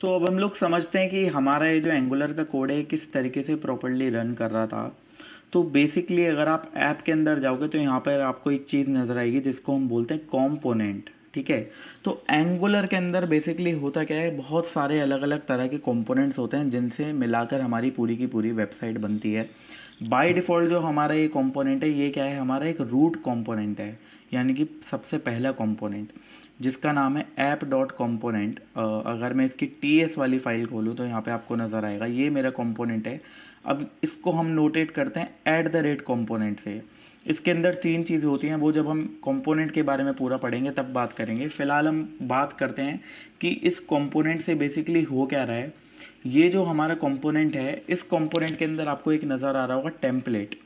तो अब हम लोग समझते हैं कि हमारा ये जो एंगुलर का कोड है किस तरीके से प्रॉपरली रन कर रहा था। तो बेसिकली अगर आप ऐप के अंदर जाओगे तो यहाँ पर आपको एक चीज़ नज़र आएगी जिसको हम बोलते हैं कॉम्पोनेंट। ठीक है। तो एंगुलर के अंदर बेसिकली होता क्या है, बहुत सारे अलग अलग तरह के कंपोनेंट्स होते हैं जिनसे मिलाकर हमारी पूरी की पूरी वेबसाइट बनती है। बाय डिफ़ॉल्ट जो हमारा ये कंपोनेंट है ये क्या है, हमारा एक रूट कंपोनेंट है, यानी कि सबसे पहला कंपोनेंट जिसका नाम है ऐप डॉट कॉम्पोनेंट। अगर मैं इसकी टीएस वाली फाइल खोलूँ तो यहाँ पे आपको नज़र आएगा ये मेरा कंपोनेंट है। अब इसको हम नोटेट करते हैं ऐट द रेट कॉम्पोनेंट से। इसके अंदर तीन चीज़ें होती हैं, वो जब हम कंपोनेंट के बारे में पूरा पढ़ेंगे तब बात करेंगे। फ़िलहाल हम बात करते हैं कि इस कंपोनेंट से बेसिकली हो क्या रहा है। ये जो हमारा कंपोनेंट है, इस कंपोनेंट के अंदर आपको एक नज़र आ रहा होगा टेम्पलेट।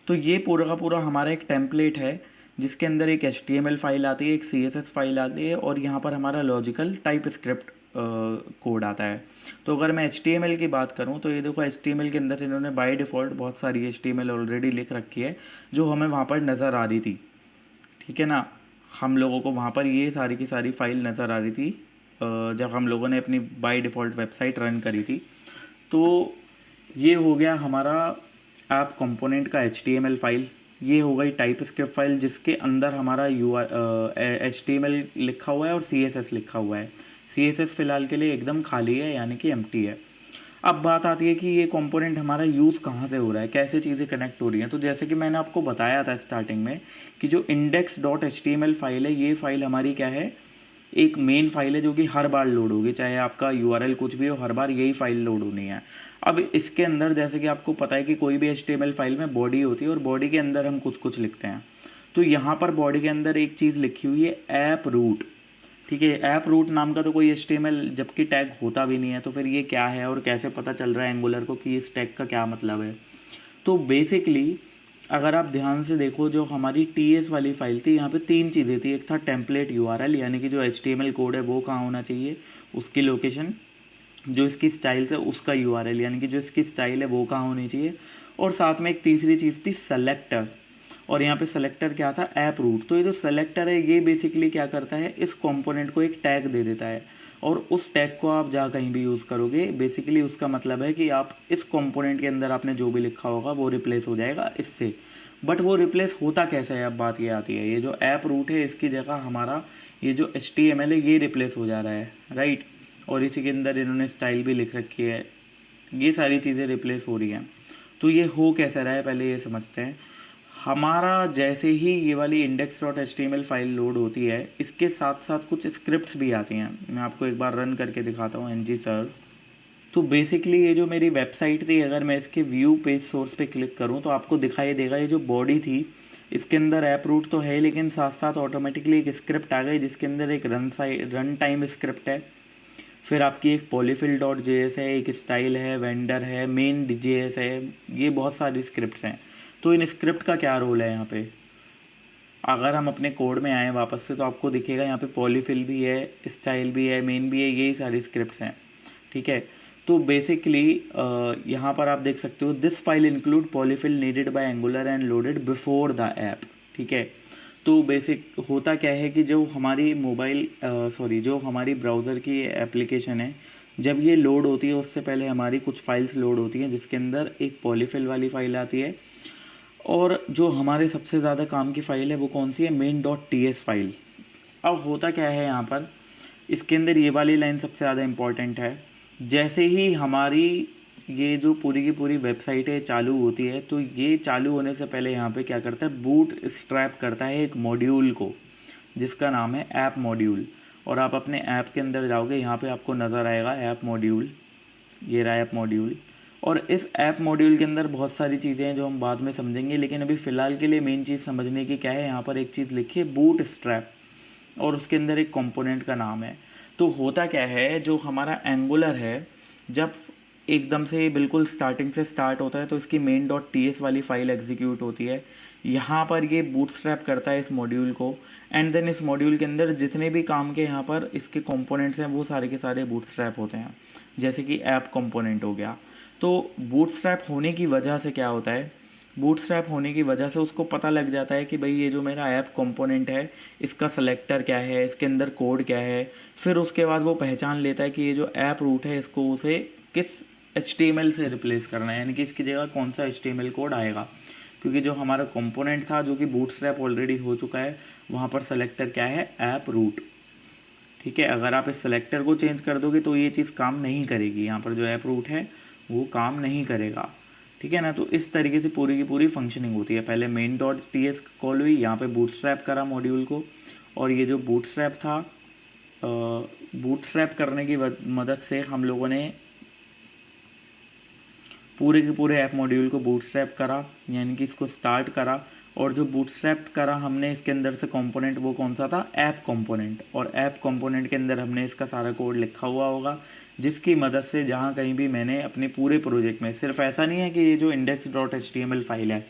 तो ये पूरा का पूरा हमारा एक टेम्पलेट है जिसके अंदर एक HTML फाइल आती है, एक CSS फाइल आती है और यहाँ पर हमारा लॉजिकल टाइप स्क्रिप्ट कोड आता है। तो अगर मैं HTML की बात करूँ तो ये देखो HTML के अंदर इन्होंने बाय डिफ़ॉल्ट बहुत सारी HTML ऑलरेडी लिख रखी है जो हमें वहाँ पर नज़र आ रही थी। ठीक है ना, हम लोगों को वहाँ पर ये सारी की सारी फाइल नज़र आ रही थी जब हम लोगों ने अपनी बाय डिफ़ॉल्ट वेबसाइट रन करी थी। तो ये हो गया हमारा ऐप कंपोनेंट का HTML फाइल। ये हो गई टाइप स्क्रिप्ट फाइल जिसके अंदर हमारा HTML लिखा हुआ है और CSS लिखा हुआ है। CSS फ़िलहाल के लिए एकदम खाली है, यानी कि एम्प्टी है। अब बात आती है कि ये कंपोनेंट हमारा यूज़ कहाँ से हो रहा है, कैसे चीज़ें कनेक्ट हो रही हैं। तो जैसे कि मैंने आपको बताया था स्टार्टिंग में कि जो index.html फाइल है, ये फाइल हमारी क्या है, एक मेन फाइल है जो कि हर बार लोड होगी, चाहे आपका URL कुछ भी हो, हर बार यही फाइल लोड होनी है। अब इसके अंदर जैसे कि आपको पता है कि कोई भी HTML फाइल में बॉडी होती है और बॉडी के अंदर हम कुछ कुछ लिखते हैं। तो यहाँ पर बॉडी के अंदर एक चीज़ लिखी हुई है ऐप रूट। ठीक है, ऐप रूट नाम का तो कोई HTML जबकि टैग होता भी नहीं है, तो फिर ये क्या है और कैसे पता चल रहा है एंगुलर को कि इस टैग का क्या मतलब है। तो बेसिकली अगर आप ध्यान से देखो, जो हमारी TS वाली फाइल थी यहाँ पे तीन चीज़ें थी। एक था टेम्पलेट URL, यानी कि जो HTML कोड है वो कहाँ होना चाहिए, उसकी लोकेशन। जो इसकी स्टाइल है उसका URL, यानी कि जो इसकी स्टाइल है वो कहाँ होनी चाहिए। और साथ में एक तीसरी चीज़ थी सेलेक्टर, और यहाँ पे सेलेक्टर क्या था, ऐप रूट। तो ये जो सेलेक्टर है ये बेसिकली क्या करता है, इस कंपोनेंट को एक टैग दे देता है और उस टैग को आप जहाँ कहीं भी यूज़ करोगे बेसिकली उसका मतलब है कि आप इस कंपोनेंट के अंदर आपने जो भी लिखा होगा वो रिप्लेस हो जाएगा इससे। बट वो रिप्लेस होता कैसे है, अब बात ये आती है, ये जो ऐप रूट है इसकी जगह हमारा ये जो HTML है ये रिप्लेस हो जा रहा है, राइट। और इसी के अंदर इन्होंने स्टाइल भी लिख रखी है, ये सारी चीज़ें रिप्लेस हो रही हैं। तो ये हो कैसा रहा है पहले ये समझते हैं। हमारा जैसे ही ये वाली index.html फाइल लोड होती है, इसके साथ साथ कुछ स्क्रिप्ट्स भी आती हैं। मैं आपको एक बार रन करके दिखाता हूँ ng सर्व। तो बेसिकली ये जो मेरी वेबसाइट थी, अगर मैं इसके व्यू पेज सोर्स पे क्लिक करूँ तो आपको दिखाई देगा ये जो बॉडी थी इसके अंदर ऐप रूट तो है, लेकिन साथ साथ ऑटोमेटिकली एक स्क्रिप्ट आ गई जिसके अंदर एक रन टाइम स्क्रिप्ट है। फिर आपकी एक पॉलीफिल डॉट JS है, एक स्टाइल है, वेंडर है, मेन JS है, ये बहुत सारी स्क्रिप्ट्स हैं। तो इन स्क्रिप्ट का क्या रोल है यहाँ पे, अगर हम अपने कोड में आए वापस से तो आपको दिखेगा यहाँ पे पॉलीफिल भी है, स्टाइल भी है, मेन भी है, यही सारी स्क्रिप्ट्स हैं। ठीक है। तो बेसिकली यहाँ पर आप देख सकते हो this file include polyfill needed bye angular and loaded before the app. ठीक है। तो बेसिक होता क्या है कि जो हमारी जो हमारी ब्राउज़र की एप्लीकेशन है, जब ये लोड होती है उससे पहले हमारी कुछ फाइल्स लोड होती हैं जिसके अंदर एक पॉलीफिल वाली फाइल आती है, और जो हमारे सबसे ज़्यादा काम की फ़ाइल है वो कौन सी है, main.ts फाइल। अब होता क्या है यहाँ पर, इसके अंदर ये वाली लाइन सबसे ज़्यादा इम्पॉर्टेंट है। जैसे ही हमारी ये जो पूरी की पूरी वेबसाइट है चालू होती है, तो ये चालू होने से पहले यहाँ पे क्या करता है, बूट स्ट्रैप करता है एक मॉड्यूल को जिसका नाम है ऐप मॉड्यूल। और आप अपने ऐप के अंदर जाओगे, यहाँ पे आपको नज़र आएगा ऐप मॉड्यूल, ये रहा ऐप मॉड्यूल। और इस ऐप मॉड्यूल के अंदर बहुत सारी चीज़ें हैं जो हम बाद में समझेंगे, लेकिन अभी फ़िलहाल के लिए मेन चीज़ समझने की क्या है, यहाँ पर एक चीज़ लिखी है बूट स्ट्रैप और उसके अंदर एक कंपोनेंट का नाम है। तो होता क्या है, जो हमारा एंगुलर है जब एकदम से बिल्कुल स्टार्टिंग से स्टार्ट होता है तो इसकी main.ts वाली फाइल एग्जीक्यूट होती है। यहाँ पर ये बूटस्ट्रैप करता है इस मॉड्यूल को, एंड देन इस मॉड्यूल के अंदर जितने भी काम के यहाँ पर इसके कंपोनेंट्स हैं वो सारे के सारे बूटस्ट्रैप होते हैं। जैसे कि ऐप कंपोनेंट हो गया। तो बूटस्ट्रैप होने की वजह से क्या होता है, बूटस्ट्रैप होने की वजह से उसको पता लग जाता है कि भाई ये जो मेरा ऐप कंपोनेंट है इसका सेलेक्टर क्या है, इसके अंदर कोड क्या है। फिर उसके बाद वो पहचान लेता है कि ये जो ऐप रूट है इसको उसे किस HTML से रिप्लेस करना है, यानी कि इसकी जगह कौन सा HTML कोड आएगा। क्योंकि जो हमारा कंपोनेंट था जो कि बूटस्ट्रैप ऑलरेडी हो चुका है, वहाँ पर सेलेक्टर क्या है, ऐप रूट। ठीक है, अगर आप इस सेलेक्टर को चेंज कर दोगे तो ये चीज़ काम नहीं करेगी, यहाँ पर जो ऐप रूट है वो काम नहीं करेगा। ठीक है ना। तो इस तरीके से पूरी की पूरी फंक्शनिंग होती है। पहले main dot T S call हुई, यहाँ पे बूटस्ट्रैप करा मॉड्यूल को, और ये जो बूटस्ट्रैप था, बूटस्ट्रैप करने की मदद से हम लोगों ने पूरे के पूरे ऐप मॉड्यूल को बूटस्ट्रैप करा, यानी कि इसको स्टार्ट करा। और जो बूटस्ट्रैप करा हमने इसके अंदर से कंपोनेंट, वो कौन सा था, ऐप कंपोनेंट। और ऐप कंपोनेंट के अंदर हमने इसका सारा कोड लिखा हुआ होगा, जिसकी मदद से जहाँ कहीं भी मैंने अपने पूरे प्रोजेक्ट में, सिर्फ ऐसा नहीं है कि ये जो index.html फाइल है,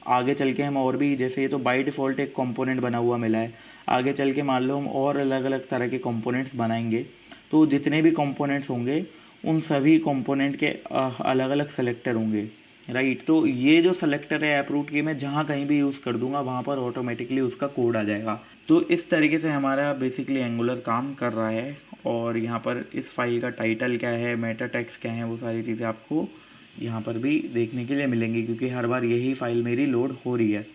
आगे चल के हम और भी, जैसे ये तो बाय डिफ़ॉल्ट एक कंपोनेंट बना हुआ मिला है, आगे चल के मान लो हम और अलग अलग तरह के कंपोनेंट्स बनाएंगे, तो जितने भी कंपोनेंट्स होंगे उन सभी कंपोनेंट के अलग अलग सेलेक्टर होंगे, राइट। तो ये जो सेलेक्टर है ऐप रूट की, मैं जहाँ कहीं भी यूज़ कर दूंगा वहाँ पर ऑटोमेटिकली उसका कोड आ जाएगा। तो इस तरीके से हमारा बेसिकली एंगुलर काम कर रहा है। और यहाँ पर इस फाइल का टाइटल क्या है, मेटा टेक्स्ट क्या है, वो सारी चीज़ें आपको यहाँ पर भी देखने के लिए मिलेंगी, क्योंकि हर बार यही फाइल मेरी लोड हो रही है।